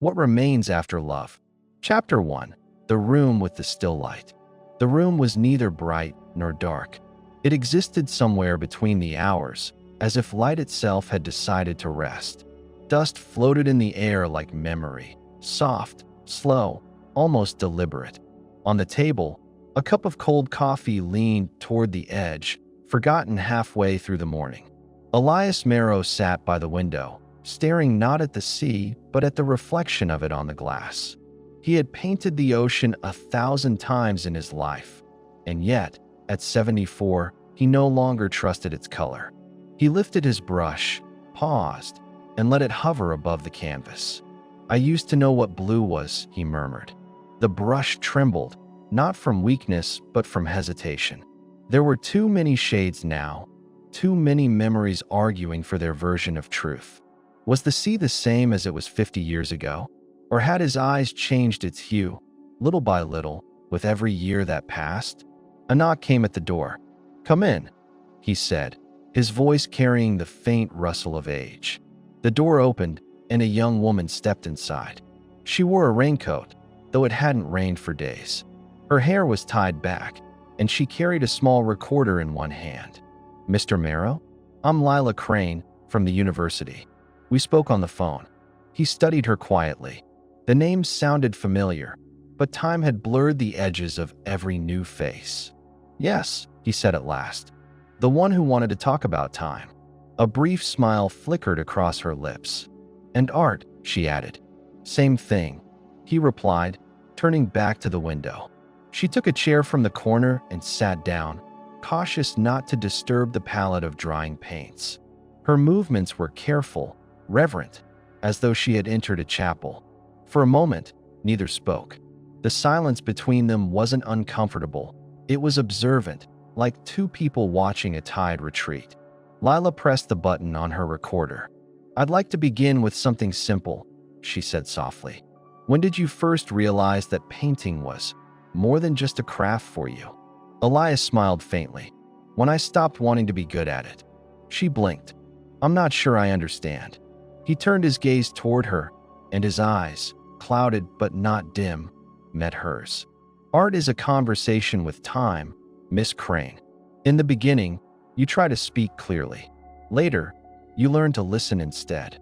What remains after love? Chapter 1. The room with the still light. The room was neither bright nor dark. It existed somewhere between the hours, as if light itself had decided to rest. Dust floated in the air like memory, soft, slow, almost deliberate. On the table, a cup of cold coffee leaned toward the edge, forgotten halfway through the morning. Elias Marrow sat by the window, staring not at the sea, but at the reflection of it on the glass. He had painted the ocean 1,000 times in his life, and yet, at 74, he no longer trusted its color. He lifted his brush, paused, and let it hover above the canvas. "I used to know what blue was," he murmured. The brush trembled, not from weakness, but from hesitation. There were too many shades now, too many memories arguing for their version of truth. Was the sea the same as it was 50 years ago? Or had his eyes changed its hue, little by little, with every year that passed? A knock came at the door. "Come in," he said, his voice carrying the faint rustle of age. The door opened, and a young woman stepped inside. She wore a raincoat, though it hadn't rained for days. Her hair was tied back, and she carried a small recorder in one hand. "Mr. Marrow? I'm Lila Crane, from the university. We spoke on the phone." He studied her quietly. The name sounded familiar, but time had blurred the edges of every new face. "Yes," he said at last. "The one who wanted to talk about time." A brief smile flickered across her lips. "And art," she added. "Same thing," he replied, turning back to the window. She took a chair from the corner and sat down, cautious not to disturb the palette of drying paints. Her movements were careful, reverent, as though she had entered a chapel. For a moment, neither spoke. The silence between them wasn't uncomfortable. It was observant, like two people watching a tide retreat. Lila pressed the button on her recorder. "I'd like to begin with something simple," she said softly. "When did you first realize that painting was more than just a craft for you?" Elias smiled faintly. "When I stopped wanting to be good at it." She blinked. "I'm not sure I understand." He turned his gaze toward her, and his eyes, clouded but not dim, met hers. "Art is a conversation with time, Miss Crane. In the beginning, you try to speak clearly. Later, you learn to listen instead."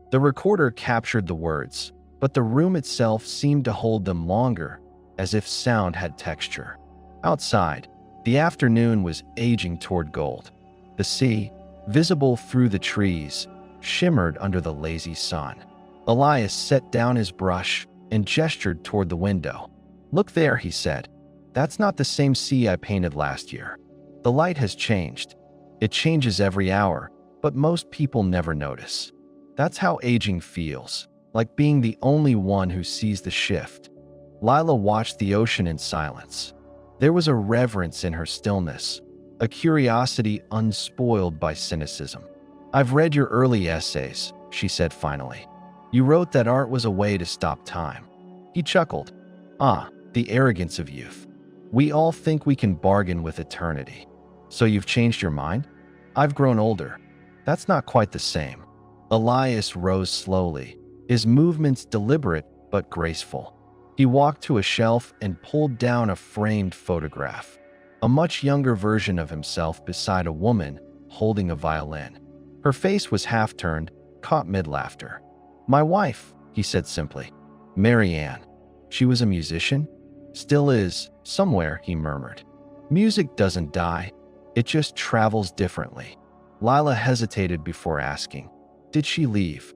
The recorder captured the words, but the room itself seemed to hold them longer, as if sound had texture. Outside, the afternoon was aging toward gold. The sea, visible through the trees, shimmered under the lazy sun. Elias set down his brush and gestured toward the window. "Look there," he said. "That's not the same sea I painted last year. The light has changed. It changes every hour, but most people never notice. That's how aging feels, like being the only one who sees the shift." Lila watched the ocean in silence. There was a reverence in her stillness, a curiosity unspoiled by cynicism. "I've read your early essays," she said finally. "You wrote that art was a way to stop time." He chuckled. "Ah, the arrogance of youth. We all think we can bargain with eternity. So you've changed your mind?" "I've grown older. That's not quite the same." Elias rose slowly, his movements deliberate but graceful. He walked to a shelf and pulled down a framed photograph, a much younger version of himself beside a woman holding a violin. Her face was half-turned, caught mid-laughter. "My wife," he said simply. "Mary Ann. She was a musician?" "Still is, somewhere," he murmured. "Music doesn't die. It just travels differently." Lila hesitated before asking, "Did she leave?"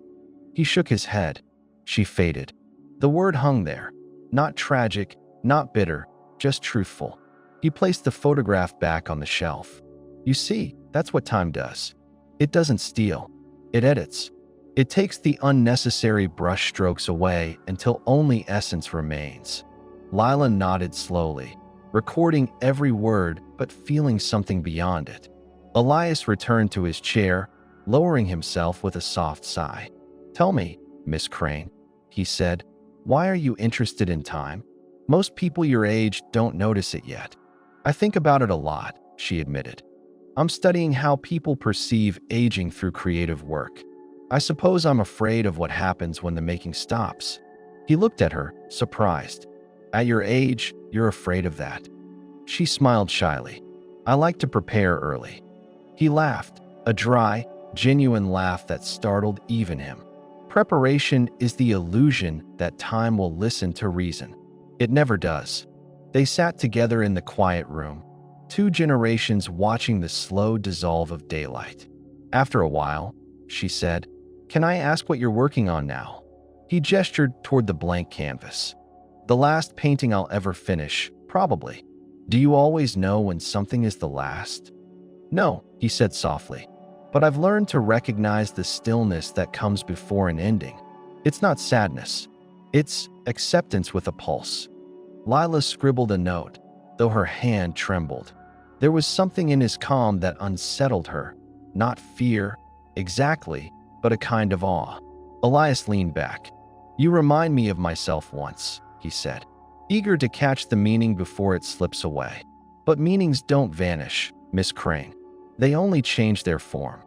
He shook his head. "She faded." The word hung there. Not tragic, not bitter, just truthful. He placed the photograph back on the shelf. "You see, that's what time does. It doesn't steal. It edits. It takes the unnecessary brush strokes away until only essence remains." Lila nodded slowly, recording every word but feeling something beyond it. Elias returned to his chair, lowering himself with a soft sigh. "Tell me, Miss Crane," he said, "why are you interested in time? Most people your age don't notice it yet." "I think about it a lot," she admitted. "I'm studying how people perceive aging through creative work. I suppose I'm afraid of what happens when the making stops." He looked at her, surprised. At your age, you're afraid of that. She smiled shyly. I like to prepare early. He laughed, a dry, genuine laugh that startled even him. Preparation is the illusion that time will listen to reason. It never does. They sat together in the quiet room, two generations watching the slow dissolve of daylight. After a while, she said, "Can I ask what you're working on now?" He gestured toward the blank canvas. "The last painting I'll ever finish, probably." "Do you always know when something is the last?" "No," he said softly, "but I've learned to recognize the stillness that comes before an ending. It's not sadness. It's acceptance with a pulse." Lila scribbled a note, though her hand trembled. There was something in his calm that unsettled her. Not fear, exactly, but a kind of awe. Elias leaned back. "You remind me of myself once," he said, eager to catch the meaning before it slips away. "But meanings don't vanish, Miss Crane. They only change their form."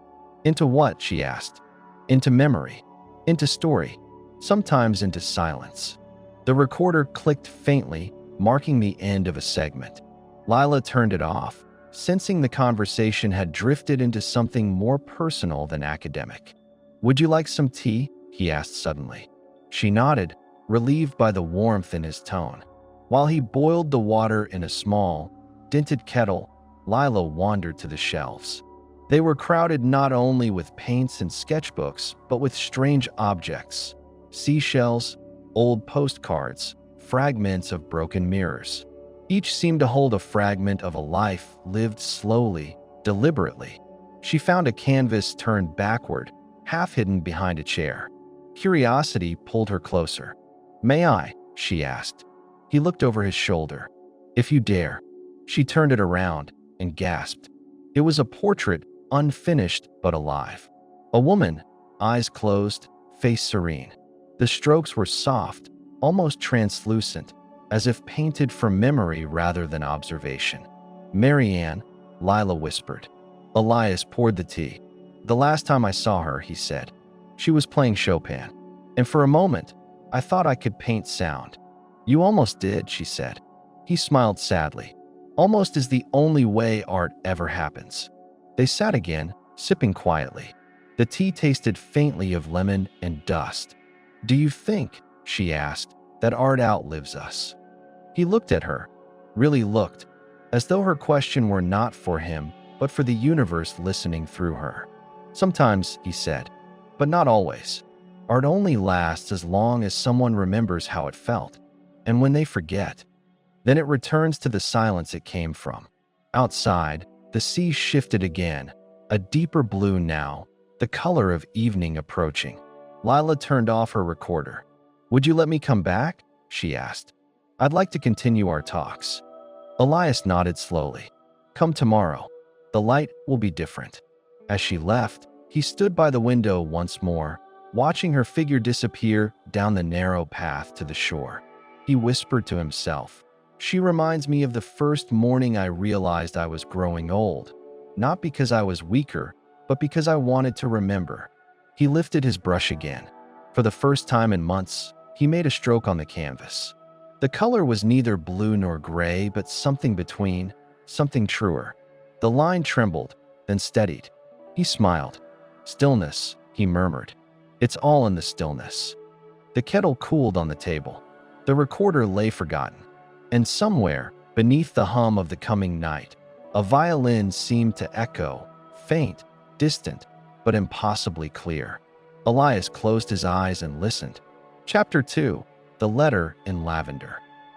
"Into what?" she asked. "Into memory. Into story. Sometimes into silence." The recorder clicked faintly, marking the end of a segment. Lila turned it off, sensing the conversation had drifted into something more personal than academic. "Would you like some tea?" he asked suddenly. She nodded, relieved by the warmth in his tone. While he boiled the water in a small, dented kettle, Lila wandered to the shelves. They were crowded not only with paints and sketchbooks, but with strange objects: seashells, old postcards, fragments of broken mirrors. Each seemed to hold a fragment of a life lived slowly, deliberately. She found a canvas turned backward, half hidden behind a chair. Curiosity pulled her closer. "May I?" she asked. He looked over his shoulder. "If you dare." She turned it around and gasped. It was a portrait, unfinished but alive. A woman, eyes closed, face serene. The strokes were soft, almost translucent, as if painted from memory rather than observation. "Marianne," Lila whispered. Elias poured the tea. "The last time I saw her," he said, "she was playing Chopin. And for a moment, I thought I could paint sound." "You almost did," she said. He smiled sadly. "Almost is the only way art ever happens." They sat again, sipping quietly. The tea tasted faintly of lemon and dust. "Do you think," she asked, "that art outlives us?" He looked at her, really looked, as though her question were not for him, but for the universe listening through her. "Sometimes," he said, "but not always. Art only lasts as long as someone remembers how it felt. And when they forget, then it returns to the silence it came from." Outside, the sea shifted again, a deeper blue now, the color of evening approaching. Lila turned off her recorder. "Would you let me come back?" she asked. "I'd like to continue our talks." Elias nodded slowly. "Come tomorrow. The light will be different." As she left, he stood by the window once more, watching her figure disappear down the narrow path to the shore. He whispered to himself, "She reminds me of the first morning I realized I was growing old, not because I was weaker, but because I wanted to remember." He lifted his brush again. For the first time in months, he made a stroke on the canvas. The color was neither blue nor gray, but something between, something truer. The line trembled, then steadied. He smiled. "Stillness," he murmured. "It's all in the stillness." The kettle cooled on the table. The recorder lay forgotten. And somewhere, beneath the hum of the coming night, a violin seemed to echo, faint, distant, but impossibly clear. Elias closed his eyes and listened. Chapter 2. The Letter in Lavender.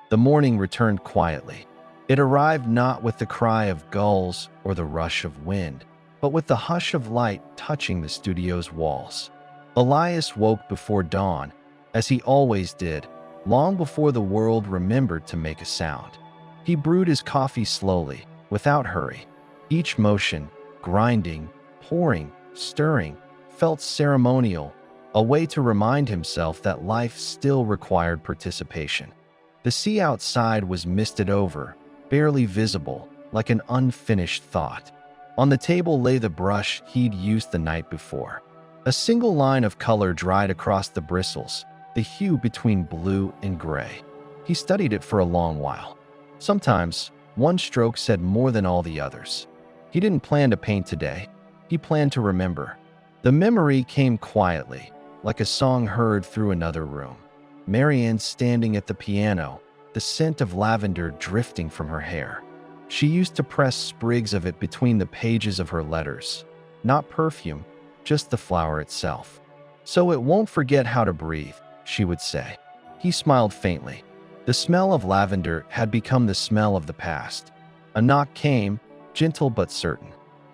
The morning returned quietly. It arrived not with the cry of gulls or the rush of wind, but with the hush of light touching the studio's walls. Elias woke before dawn, as he always did, long before the world remembered to make a sound. He brewed his coffee slowly, without hurry. Each motion, grinding, pouring, stirring, felt ceremonial, a way to remind himself that life still required participation. The sea outside was misted over, barely visible, like an unfinished thought. On the table lay the brush he'd used the night before. A single line of color dried across the bristles, the hue between blue and gray. He studied it for a long while. Sometimes, one stroke said more than all the others. He didn't plan to paint today. He planned to remember. The memory came quietly, like a song heard through another room. Marianne standing at the piano, the scent of lavender drifting from her hair. She used to press sprigs of it between the pages of her letters. Not perfume, just the flower itself. "So it won't forget how to breathe," she would say. He smiled faintly. The smell of lavender had become the smell of the past. A knock came, gentle but certain.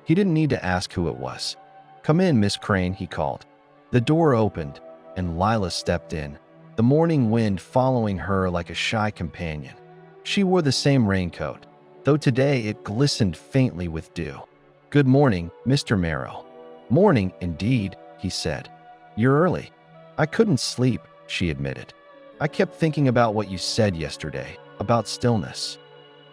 He didn't need to ask who it was. "Come in, Miss Crane," he called. The door opened, and Lila stepped in, the morning wind following her like a shy companion. She wore the same raincoat, though today it glistened faintly with dew. "Good morning, Mr. Merrill." "Morning, indeed," he said. "You're early." "I couldn't sleep," she admitted. "I kept thinking about what you said yesterday, about stillness."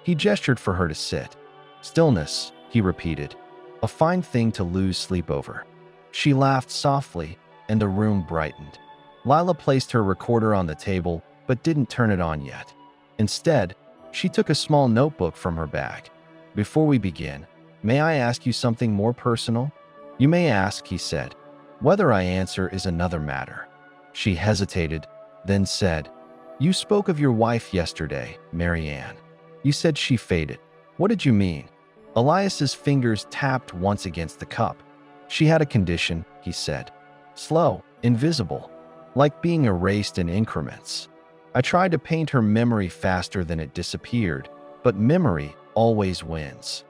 He gestured for her to sit. "Stillness," he repeated. "A fine thing to lose sleep over." She laughed softly, and the room brightened. Lila placed her recorder on the table, but didn't turn it on yet. Instead, she took a small notebook from her bag. "Before we begin, may I ask you something more personal?" "You may ask," he said. "Whether I answer is another matter." She hesitated, then said, "You spoke of your wife yesterday, Marianne. You said she faded. What did you mean?" Elias's fingers tapped once against the cup. "She had a condition," he said. "Slow, invisible, like being erased in increments. I tried to paint her memory faster than it disappeared, but memory always wins."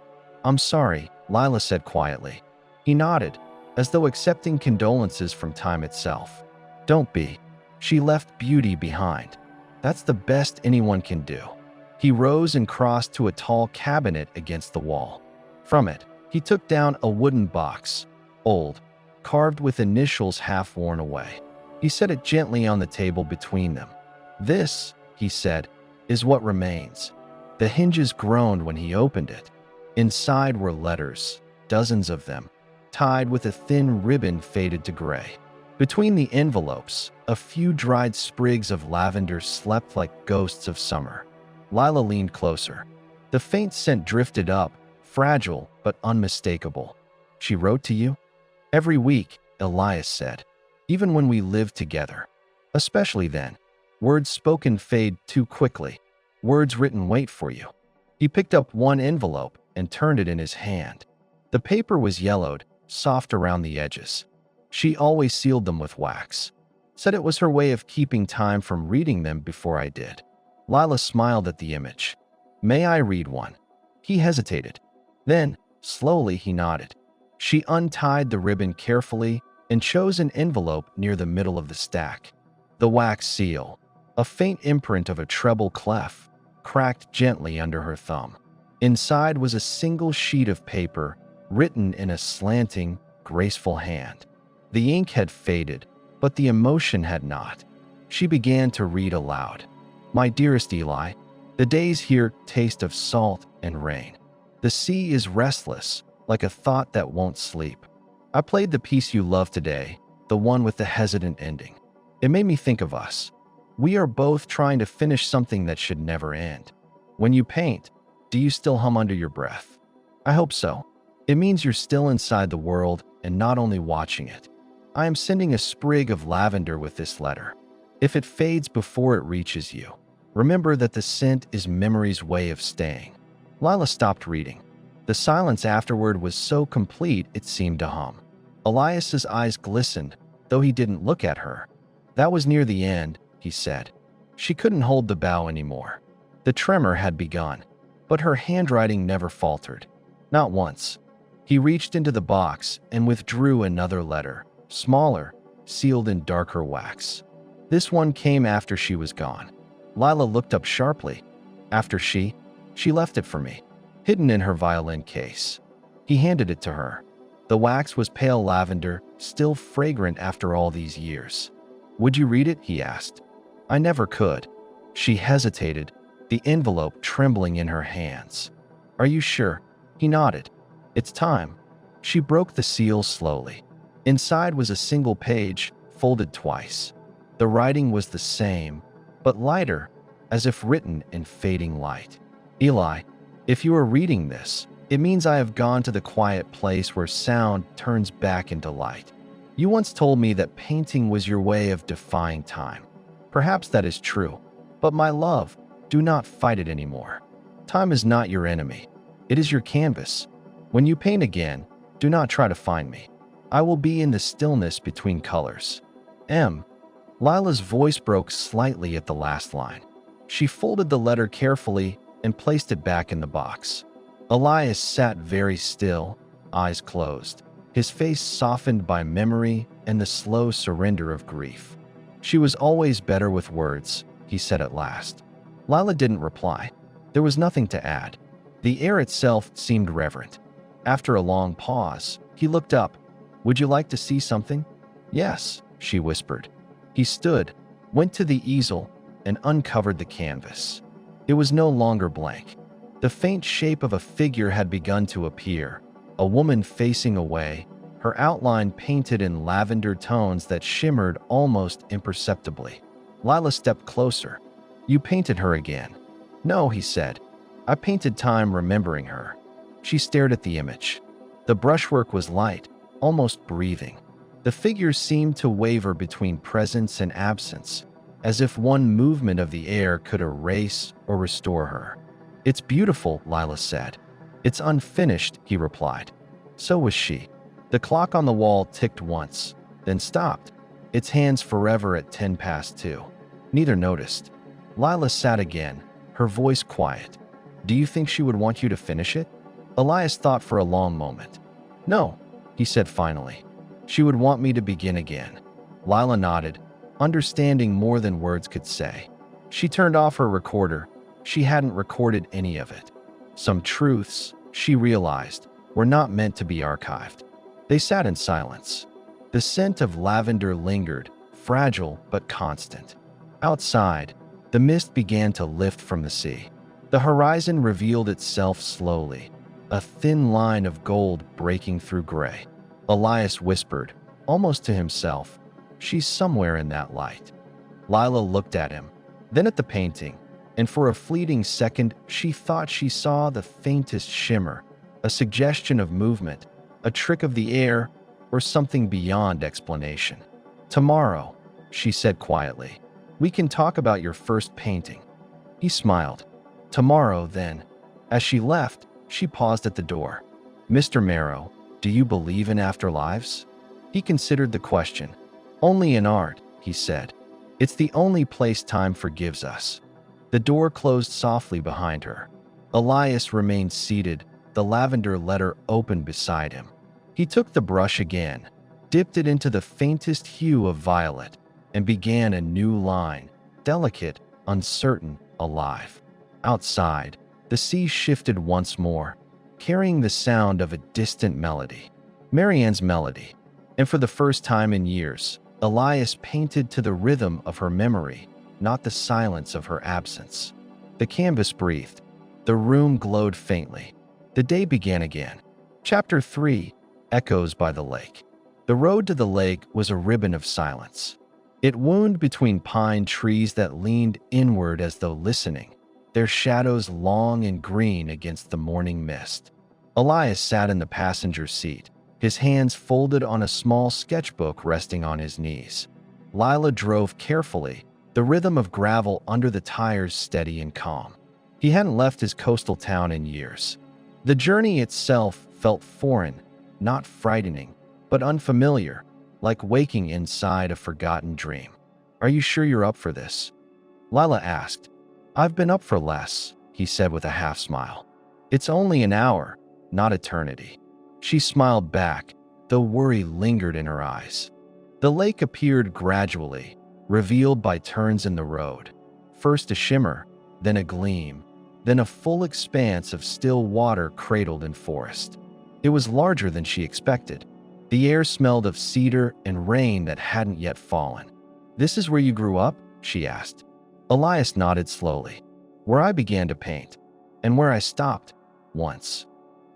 "I'm sorry," Lila said quietly. He nodded, as though accepting condolences from time itself. "Don't be. She left beauty behind. That's the best anyone can do." He rose and crossed to a tall cabinet against the wall. From it, he took down a wooden box, old, carved with initials half worn away. He set it gently on the table between them. "This," he said, "is what remains." The hinges groaned when he opened it. Inside were letters, dozens of them, tied with a thin ribbon faded to gray. Between the envelopes, a few dried sprigs of lavender slept like ghosts of summer. Lila leaned closer. The faint scent drifted up, fragile but unmistakable. "She wrote to you?" "Every week," Elias said. "Even when we lived together. Especially then. Words spoken fade too quickly. Words written wait for you." He picked up one envelope and turned it in his hand. The paper was yellowed, soft around the edges. She always sealed them with wax. Said it was her way of keeping time from reading them before I did. Lila smiled at the image. "May I read one?" He hesitated. Then, slowly, he nodded. She untied the ribbon carefully and chose an envelope near the middle of the stack. The wax seal, a faint imprint of a treble clef, cracked gently under her thumb. Inside was a single sheet of paper, written in a slanting, graceful hand. The ink had faded, but the emotion had not. She began to read aloud. "My dearest Eli, the days here taste of salt and rain. The sea is restless, like a thought that won't sleep. I played the piece you love today, the one with the hesitant ending. It made me think of us. We are both trying to finish something that should never end. When you paint, do you still hum under your breath? I hope so. It means you're still inside the world and not only watching it. I am sending a sprig of lavender with this letter. If it fades before it reaches you, remember that the scent is memory's way of staying." Lila stopped reading. The silence afterward was so complete it seemed to hum. Elias's eyes glistened, though he didn't look at her. "That was near the end," he said. She couldn't hold the bow anymore. The tremor had begun, but her handwriting never faltered. Not once. He reached into the box and withdrew another letter, smaller, sealed in darker wax. This one came after she was gone. Lila looked up sharply. "After she left it for me, hidden in her violin case." He handed it to her. The wax was pale lavender, still fragrant after all these years. "Would you read it?" he asked. "I never could." She hesitated, the envelope trembling in her hands. "Are you sure?" He nodded. "It's time." She broke the seal slowly. Inside was a single page, folded twice. The writing was the same, but lighter, as if written in fading light. Eli, if you are reading this, it means I have gone to the quiet place where sound turns back into light. You once told me that painting was your way of defying time. Perhaps that is true, but my love, do not fight it anymore. Time is not your enemy. It is your canvas. When you paint again, do not try to find me. I will be in the stillness between colors. M. Lila's voice broke slightly at the last line. She folded the letter carefully and placed it back in the box. Elias sat very still, eyes closed, his face softened by memory and the slow surrender of grief. She was always better with words, he said at last. Lila didn't reply. There was nothing to add. The air itself seemed reverent. After a long pause, he looked up. Would you like to see something? Yes, she whispered. He stood, went to the easel, and uncovered the canvas. It was no longer blank. The faint shape of a figure had begun to appear, a woman facing away, her outline painted in lavender tones that shimmered almost imperceptibly. Lila stepped closer. You painted her again. No, he said. I painted time remembering her. She stared at the image. The brushwork was light, almost breathing. The figure seemed to waver between presence and absence, as if one movement of the air could erase or restore her. It's beautiful, Lila said. It's unfinished, he replied. So was she. The clock on the wall ticked once, then stopped, its hands forever at 2:10. Neither noticed. Lila sat again, her voice quiet. Do you think she would want you to finish it? Elias thought for a long moment. No, he said finally. She would want me to begin again. Lila nodded, understanding more than words could say. She turned off her recorder. She hadn't recorded any of it. Some truths, she realized, were not meant to be archived. They sat in silence. The scent of lavender lingered, fragile but constant. Outside, the mist began to lift from the sea. The horizon revealed itself slowly, a thin line of gold breaking through gray. Elias whispered, almost to himself, she's somewhere in that light. Lila looked at him, then at the painting, and for a fleeting second she thought she saw the faintest shimmer, a suggestion of movement, a trick of the air, or something beyond explanation. Tomorrow, she said quietly, we can talk about your first painting. He smiled. Tomorrow, then. As she left, she paused at the door. Mr. Marrow, do you believe in afterlives? He considered the question. Only in art, he said. It's the only place time forgives us. The door closed softly behind her. Elias remained seated, the lavender letter open beside him. He took the brush again, dipped it into the faintest hue of violet, and began a new line, delicate, uncertain, alive. Outside, the sea shifted once more, carrying the sound of a distant melody, Marianne's melody. And for the first time in years, Elias painted to the rhythm of her memory, not the silence of her absence. The canvas breathed. The room glowed faintly. The day began again. Chapter 3, Echoes by the Lake. The road to the lake was a ribbon of silence. It wound between pine trees that leaned inward as though listening, their shadows long and green against the morning mist. Elias sat in the passenger seat, his hands folded on a small sketchbook resting on his knees. Lila drove carefully, the rhythm of gravel under the tires steady and calm. He hadn't left his coastal town in years. The journey itself felt foreign, not frightening, but unfamiliar, like waking inside a forgotten dream. Are you sure you're up for this? Lila asked. I've been up for less, he said with a half smile. It's only an hour, not eternity. She smiled back, though worry lingered in her eyes. The lake appeared gradually, revealed by turns in the road. First a shimmer, then a gleam, then a full expanse of still water cradled in forest. It was larger than she expected. The air smelled of cedar and rain that hadn't yet fallen. This is where you grew up? She asked. Elias nodded slowly. Where I began to paint, and where I stopped, once.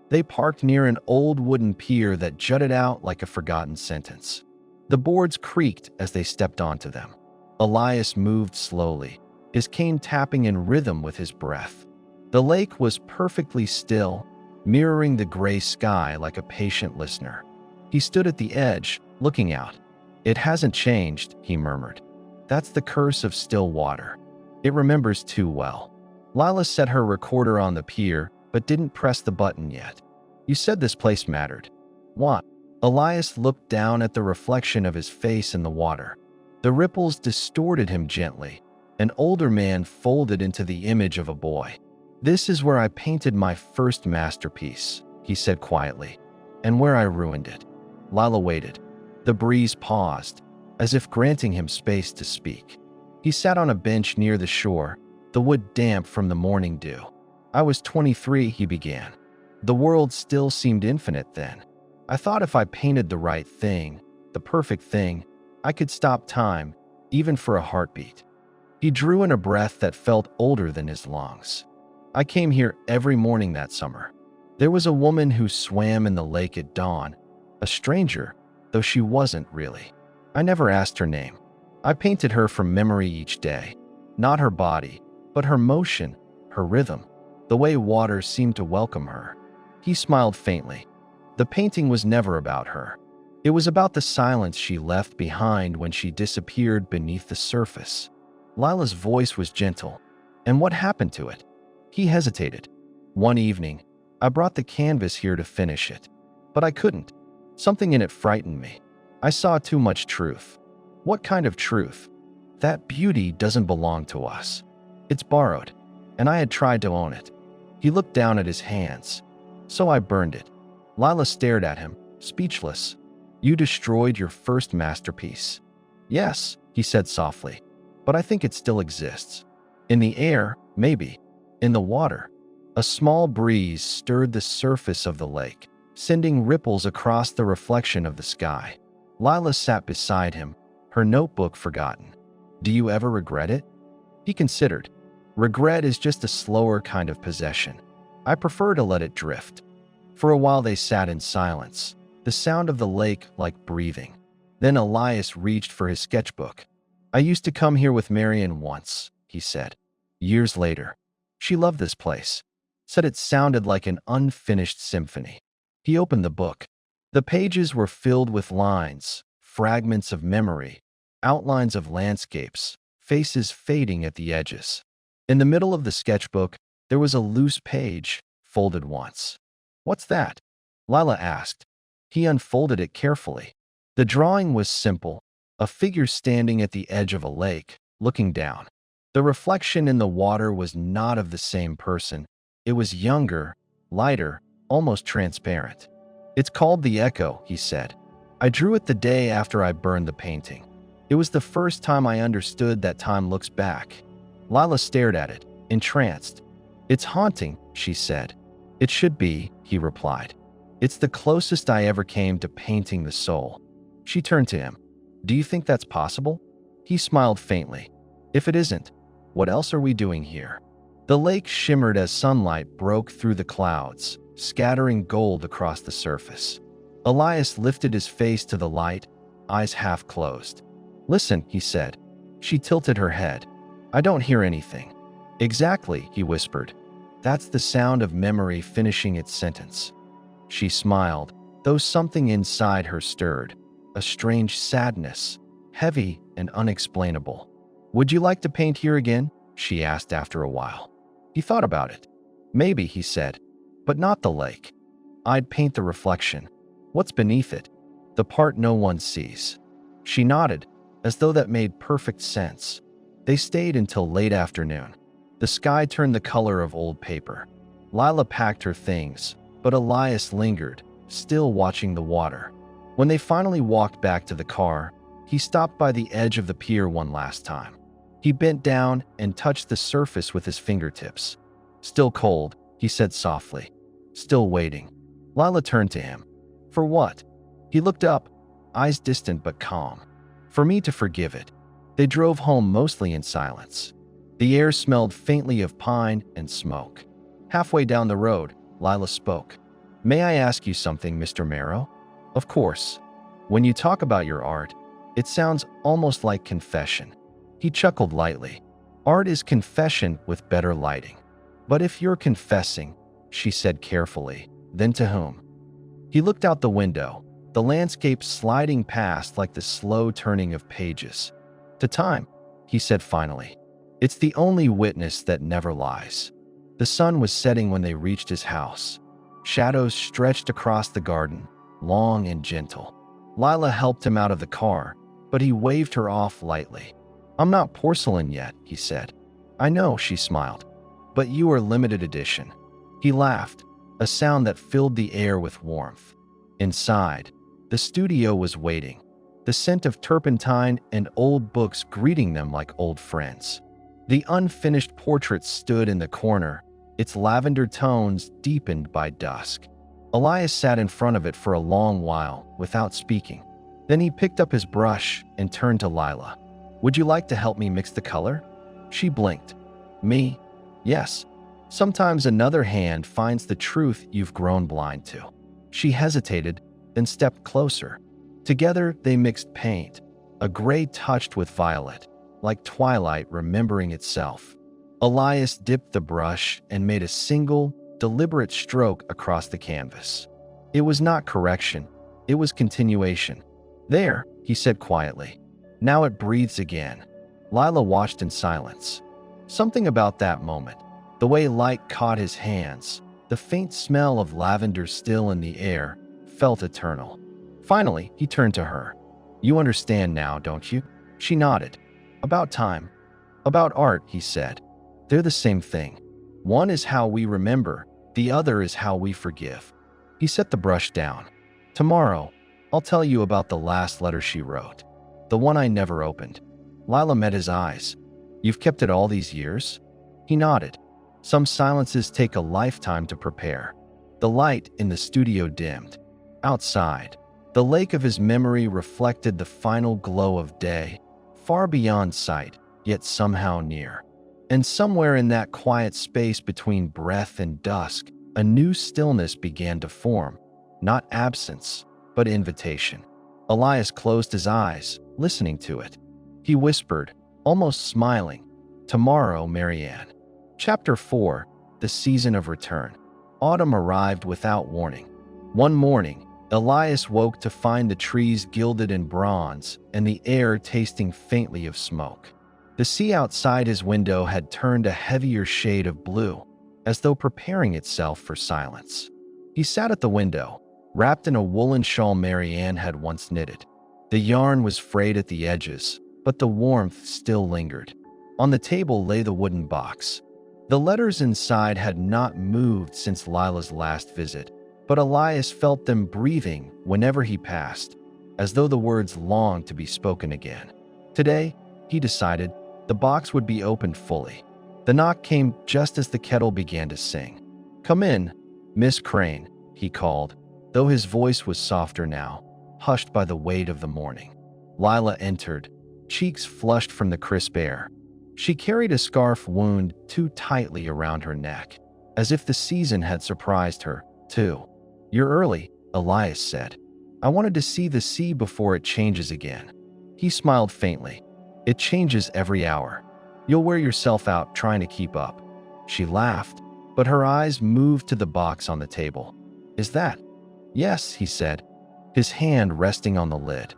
They parked near an old wooden pier that jutted out like a forgotten sentence. The boards creaked as they stepped onto them. Elias moved slowly, his cane tapping in rhythm with his breath. The lake was perfectly still, mirroring the gray sky like a patient listener. He stood at the edge, looking out. "It hasn't changed," he murmured. "That's the curse of still water. It remembers too well." Lila set her recorder on the pier, but didn't press the button yet. "You said this place mattered. What?" Elias looked down at the reflection of his face in the water. The ripples distorted him gently. An older man folded into the image of a boy. "This is where I painted my first masterpiece," he said quietly, "and where I ruined it." Lila waited. The breeze paused, as if granting him space to speak. He sat on a bench near the shore, the wood damp from the morning dew. "I was 23, he began. The world still seemed infinite then. I thought if I painted the right thing, the perfect thing, I could stop time, even for a heartbeat." He drew in a breath that felt older than his lungs. "I came here every morning that summer. There was a woman who swam in the lake at dawn, a stranger, though she wasn't really. I never asked her name. I painted her from memory each day. Not her body, but her motion, her rhythm, the way water seemed to welcome her." He smiled faintly. The painting was never about her. It was about the silence she left behind when she disappeared beneath the surface. Lila's voice was gentle. "And what happened to it?" He hesitated. "One evening, I brought the canvas here to finish it. But I couldn't. Something in it frightened me. I saw too much truth." "What kind of truth?" "That beauty doesn't belong to us. It's borrowed, and I had tried to own it." He looked down at his hands. "So I burned it." Lila stared at him, speechless. "You destroyed your first masterpiece." "Yes," he said softly, "but I think it still exists. In the air, maybe. In the water." A small breeze stirred the surface of the lake, sending ripples across the reflection of the sky. Lila sat beside him, her notebook forgotten. "Do you ever regret it?" He considered. "Regret is just a slower kind of possession. I prefer to let it drift." For a while they sat in silence, the sound of the lake like breathing. Then Elias reached for his sketchbook. "I used to come here with Marion once," he said. "Years later. She loved this place. Said it sounded like an unfinished symphony." He opened the book. The pages were filled with lines, fragments of memory, outlines of landscapes, faces fading at the edges. In the middle of the sketchbook, there was a loose page, folded once. "What's that?" Lila asked. He unfolded it carefully. The drawing was simple, a figure standing at the edge of a lake, looking down. The reflection in the water was not of the same person. It was younger, lighter, almost transparent. "It's called The Echo," he said. "I drew it the day after I burned the painting. It was the first time I understood that time looks back." Lila stared at it, entranced. "It's haunting," she said. "It should be," he replied. "It's the closest I ever came to painting the soul." She turned to him. "Do you think that's possible?" He smiled faintly. "If it isn't, what else are we doing here?" The lake shimmered as sunlight broke through the clouds, scattering gold across the surface. Elias lifted his face to the light, eyes half closed. "Listen," he said. She tilted her head. "I don't hear anything." "Exactly," he whispered. "That's the sound of memory finishing its sentence." She smiled, though something inside her stirred, a strange sadness, heavy and unexplainable. "Would you like to paint here again?" she asked after a while. He thought about it. "Maybe," he said, "but not the lake. I'd paint the reflection. What's beneath it? The part no one sees." She nodded, as though that made perfect sense. They stayed until late afternoon. The sky turned the color of old paper. Lila packed her things, but Elias lingered, still watching the water. When they finally walked back to the car, he stopped by the edge of the pier one last time. He bent down and touched the surface with his fingertips. "Still cold," he said softly. "Still waiting." Lila turned to him. "For what?" He looked up, eyes distant but calm. "For me to forgive it." They drove home mostly in silence. The air smelled faintly of pine and smoke. Halfway down the road, Lila spoke. "May I ask you something, Mr. Marrow?" "Of course. When you talk about your art, it sounds almost like confession." He chuckled lightly. Art is confession with better lighting. But if you're confessing, she said carefully, then to whom? He looked out the window, the landscape sliding past like the slow turning of pages. To time, he said finally. It's the only witness that never lies. The sun was setting when they reached his house. Shadows stretched across the garden, long and gentle. Lila helped him out of the car, but he waved her off lightly. I'm not porcelain yet, he said. I know, she smiled. But you are limited edition. He laughed, a sound that filled the air with warmth. Inside, the studio was waiting, the scent of turpentine and old books greeting them like old friends. The unfinished portrait stood in the corner, its lavender tones deepened by dusk. Elias sat in front of it for a long while, without speaking. Then he picked up his brush and turned to Lila. Would you like to help me mix the color? She blinked. Me? Yes. Sometimes another hand finds the truth you've grown blind to. She hesitated, then stepped closer. Together they mixed paint, a gray touched with violet, like twilight remembering itself. Elias dipped the brush and made a single, deliberate stroke across the canvas. It was not correction, it was continuation. There, he said quietly. Now it breathes again. Lila watched in silence. Something about that moment, the way light caught his hands, the faint smell of lavender still in the air, felt eternal. Finally, he turned to her. You understand now, don't you? She nodded. About time. About art, he said. They're the same thing. One is how we remember, the other is how we forgive. He set the brush down. Tomorrow, I'll tell you about the last letter she wrote. The one I never opened. Lila met his eyes. You've kept it all these years? He nodded. Some silences take a lifetime to prepare. The light in the studio dimmed. Outside, the lake of his memory reflected the final glow of day, far beyond sight, yet somehow near. And somewhere in that quiet space between breath and dusk, a new stillness began to form. Not absence, but invitation. Elias closed his eyes, listening to it. He whispered, almost smiling, Tomorrow, Marianne. Chapter 4, The Season of Return. Autumn arrived without warning. One morning, Elias woke to find the trees gilded in bronze and the air tasting faintly of smoke. The sea outside his window had turned a heavier shade of blue, as though preparing itself for silence. He sat at the window, wrapped in a woolen shawl Marianne had once knitted. The yarn was frayed at the edges, but the warmth still lingered. On the table lay the wooden box. The letters inside had not moved since Lila's last visit, but Elias felt them breathing whenever he passed, as though the words longed to be spoken again. Today, he decided, the box would be opened fully. The knock came just as the kettle began to sing. Come in, Miss Crane, he called, though his voice was softer now, hushed by the weight of the morning. Lila entered, cheeks flushed from the crisp air. She carried a scarf wound too tightly around her neck, as if the season had surprised her, too. You're early, Elias said. I wanted to see the sea before it changes again. He smiled faintly. It changes every hour. You'll wear yourself out trying to keep up. She laughed, but her eyes moved to the box on the table. Is that? Yes, he said, his hand resting on the lid.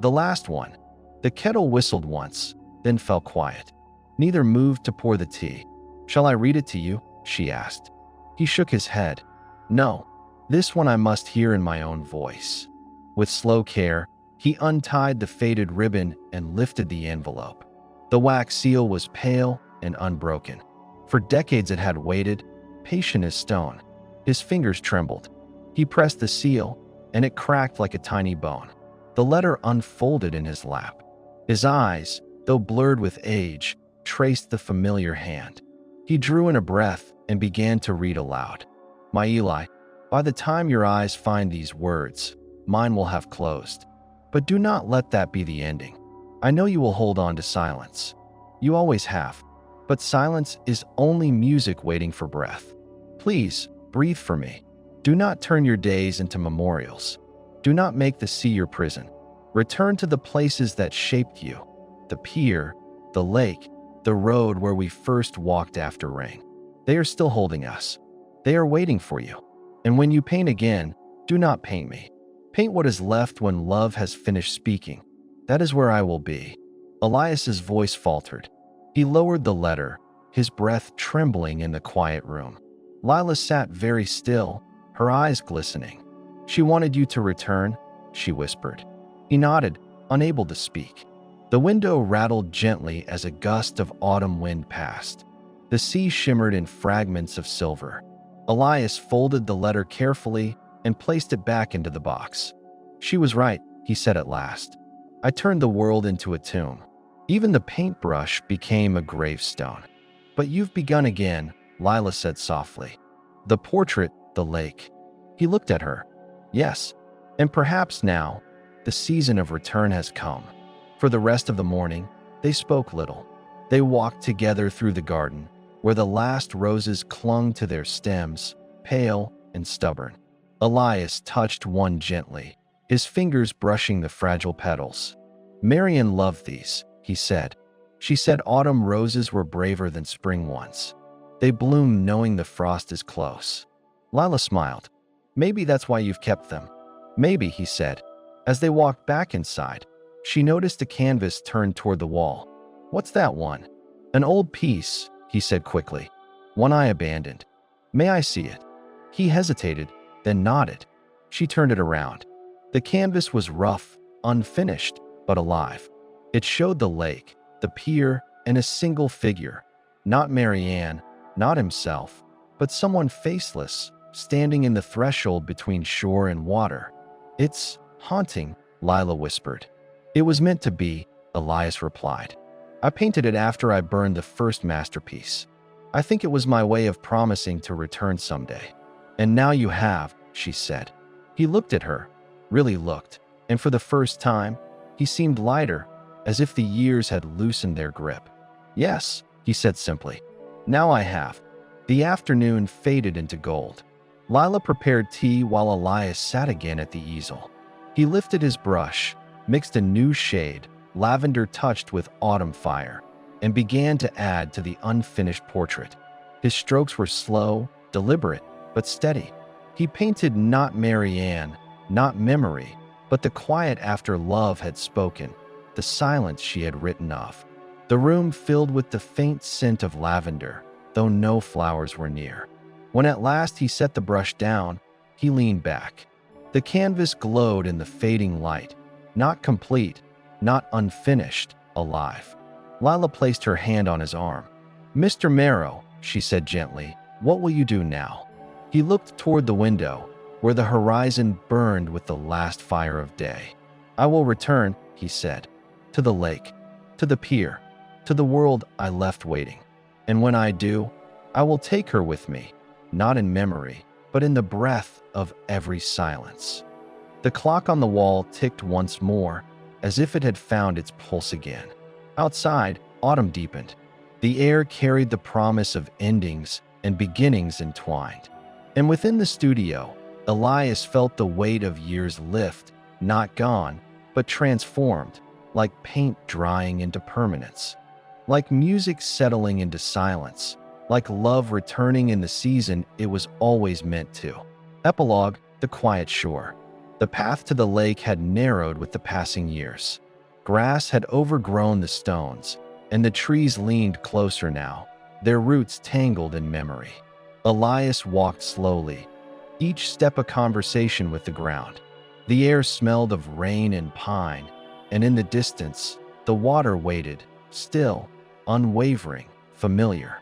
The last one. The kettle whistled once, then fell quiet. Neither moved to pour the tea. Shall I read it to you? She asked. He shook his head. No, this one I must hear in my own voice. With slow care, he untied the faded ribbon and lifted the envelope. The wax seal was pale and unbroken. For decades it had waited, patient as stone. His fingers trembled. He pressed the seal, and it cracked like a tiny bone. The letter unfolded in his lap. His eyes, though blurred with age, traced the familiar hand. He drew in a breath and began to read aloud. My Eli, by the time your eyes find these words, mine will have closed. But do not let that be the ending. I know you will hold on to silence. You always have. But silence is only music waiting for breath. Please, breathe for me. Do not turn your days into memorials. Do not make the sea your prison. Return to the places that shaped you. The pier, the lake, the road where we first walked after rain. They are still holding us. They are waiting for you. And when you paint again, do not paint me. Paint what is left when love has finished speaking. That is where I will be." Elias's voice faltered. He lowered the letter, his breath trembling in the quiet room. Lila sat very still, her eyes glistening. "She wanted you to return," she whispered. He nodded, unable to speak. The window rattled gently as a gust of autumn wind passed. The sea shimmered in fragments of silver. Elias folded the letter carefully and placed it back into the box. "She was right," he said at last. "I turned the world into a tomb. Even the paintbrush became a gravestone. But you've begun again," Lila said softly. "The portrait, the lake." He looked at her. "Yes, and perhaps now, the season of return has come." For the rest of the morning, they spoke little. They walked together through the garden, where the last roses clung to their stems, pale and stubborn. Elias touched one gently, his fingers brushing the fragile petals. "Marian loved these," he said. "She said autumn roses were braver than spring ones. They bloom knowing the frost is close." Lila smiled. "Maybe that's why you've kept them." "Maybe," he said. As they walked back inside, she noticed a canvas turned toward the wall. "What's that one?" "An old piece," he said quickly. "One I abandoned." "May I see it?" He hesitated, then nodded. She turned it around. The canvas was rough, unfinished, but alive. It showed the lake, the pier, and a single figure. Not Marianne, not himself, but someone faceless, standing in the threshold between shore and water. "It's haunting," Lila whispered. "It was meant to be," Elias replied. "I painted it after I burned the first masterpiece. I think it was my way of promising to return someday." "And now you have," she said. He looked at her, really looked, and for the first time, he seemed lighter, as if the years had loosened their grip. "Yes," he said simply. "Now I have." The afternoon faded into gold. Lila prepared tea while Elias sat again at the easel. He lifted his brush, mixed a new shade, lavender touched with autumn fire, and began to add to the unfinished portrait. His strokes were slow, deliberate, but steady. He painted not Marianne, not memory, but the quiet after love had spoken, the silence she had written of. The room filled with the faint scent of lavender, though no flowers were near. When at last he set the brush down, he leaned back. The canvas glowed in the fading light, not complete, not unfinished, alive. Lila placed her hand on his arm. "Mr. Marrow," she said gently, "what will you do now?" He looked toward the window, where the horizon burned with the last fire of day. "I will return," he said, "to the lake, to the pier, to the world I left waiting. And when I do, I will take her with me, not in memory, but in the breath of every silence." The clock on the wall ticked once more, as if it had found its pulse again. Outside, autumn deepened. The air carried the promise of endings and beginnings entwined. And within the studio, Elias felt the weight of years lift, not gone, but transformed, like paint drying into permanence, like music settling into silence, like love returning in the season it was always meant to. Epilogue: the quiet shore. The path to the lake had narrowed with the passing years. Grass had overgrown the stones, and the trees leaned closer now, their roots tangled in memory. Elias walked slowly, each step a conversation with the ground. The air smelled of rain and pine, and in the distance, the water waited, still, unwavering, familiar.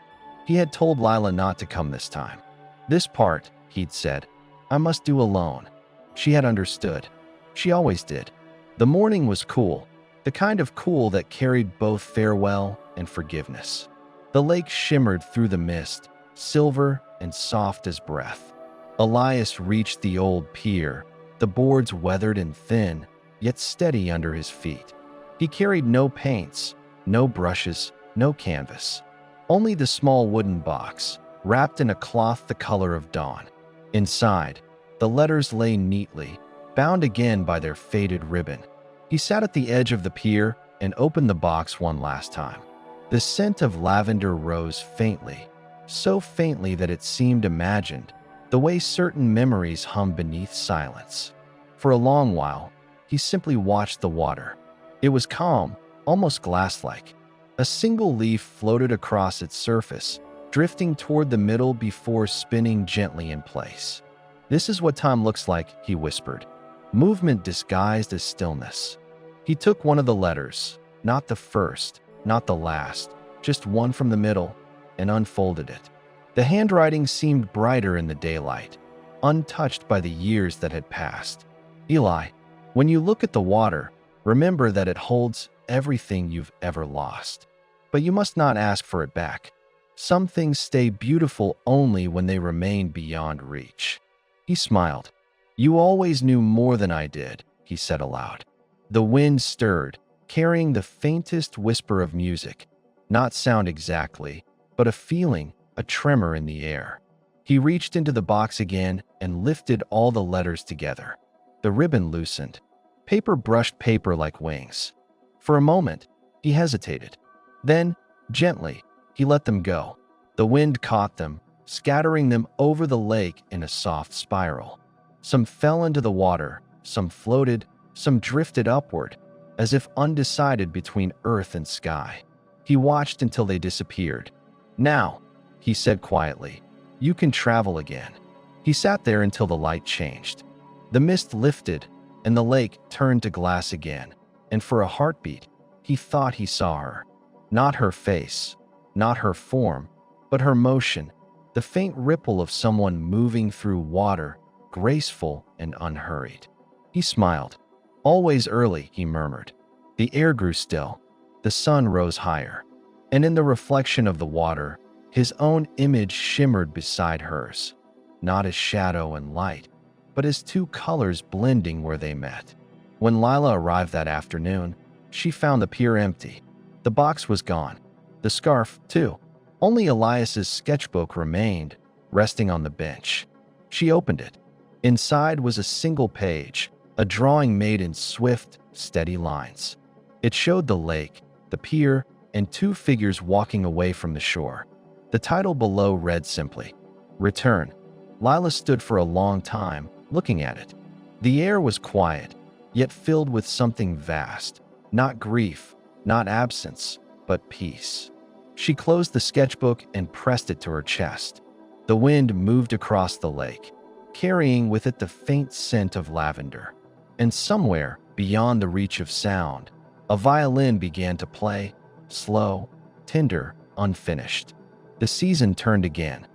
He had told Lila not to come this time. This part, he'd said, I must do alone. She had understood. She always did. The morning was cool, the kind of cool that carried both farewell and forgiveness. The lake shimmered through the mist, silver and soft as breath. Elias reached the old pier, the boards weathered and thin, yet steady under his feet. He carried no paints, no brushes, no canvas. Only the small wooden box, wrapped in a cloth the color of dawn. Inside, the letters lay neatly, bound again by their faded ribbon. He sat at the edge of the pier and opened the box one last time. The scent of lavender rose faintly, so faintly that it seemed imagined, the way certain memories hum beneath silence. For a long while, he simply watched the water. It was calm, almost glass-like. A single leaf floated across its surface, drifting toward the middle before spinning gently in place. "This is what time looks like," he whispered. Movement disguised as stillness. He took one of the letters, not the first, not the last, just one from the middle, and unfolded it. The handwriting seemed brighter in the daylight, untouched by the years that had passed. "Eli, when you look at the water, remember that it holds everything you've ever lost. But you must not ask for it back. Some things stay beautiful only when they remain beyond reach." He smiled. "You always knew more than I did," he said aloud. The wind stirred, carrying the faintest whisper of music. Not sound exactly, but a feeling, a tremor in the air. He reached into the box again and lifted all the letters together. The ribbon loosened. Paper brushed paper like wings. For a moment, he hesitated. Then, gently, he let them go. The wind caught them, scattering them over the lake in a soft spiral. Some fell into the water, some floated, some drifted upward, as if undecided between earth and sky. He watched until they disappeared. "Now," he said quietly, "you can travel again." He sat there until the light changed. The mist lifted, and the lake turned to glass again, and for a heartbeat, he thought he saw her. Not her face, not her form, but her motion, the faint ripple of someone moving through water, graceful and unhurried. He smiled. "Always early," he murmured. The air grew still. The sun rose higher, and in the reflection of the water, his own image shimmered beside hers, not as shadow and light, but as two colors blending where they met. When Lila arrived that afternoon, she found the pier empty. The box was gone. The scarf, too. Only Elias's sketchbook remained, resting on the bench. She opened it. Inside was a single page, a drawing made in swift, steady lines. It showed the lake, the pier, and two figures walking away from the shore. The title below read simply, "Return." Lila stood for a long time, looking at it. The air was quiet, yet filled with something vast. Not grief, not absence, but peace. She closed the sketchbook and pressed it to her chest. The wind moved across the lake, carrying with it the faint scent of lavender. And somewhere, beyond the reach of sound, a violin began to play, slow, tender, unfinished. The season turned again.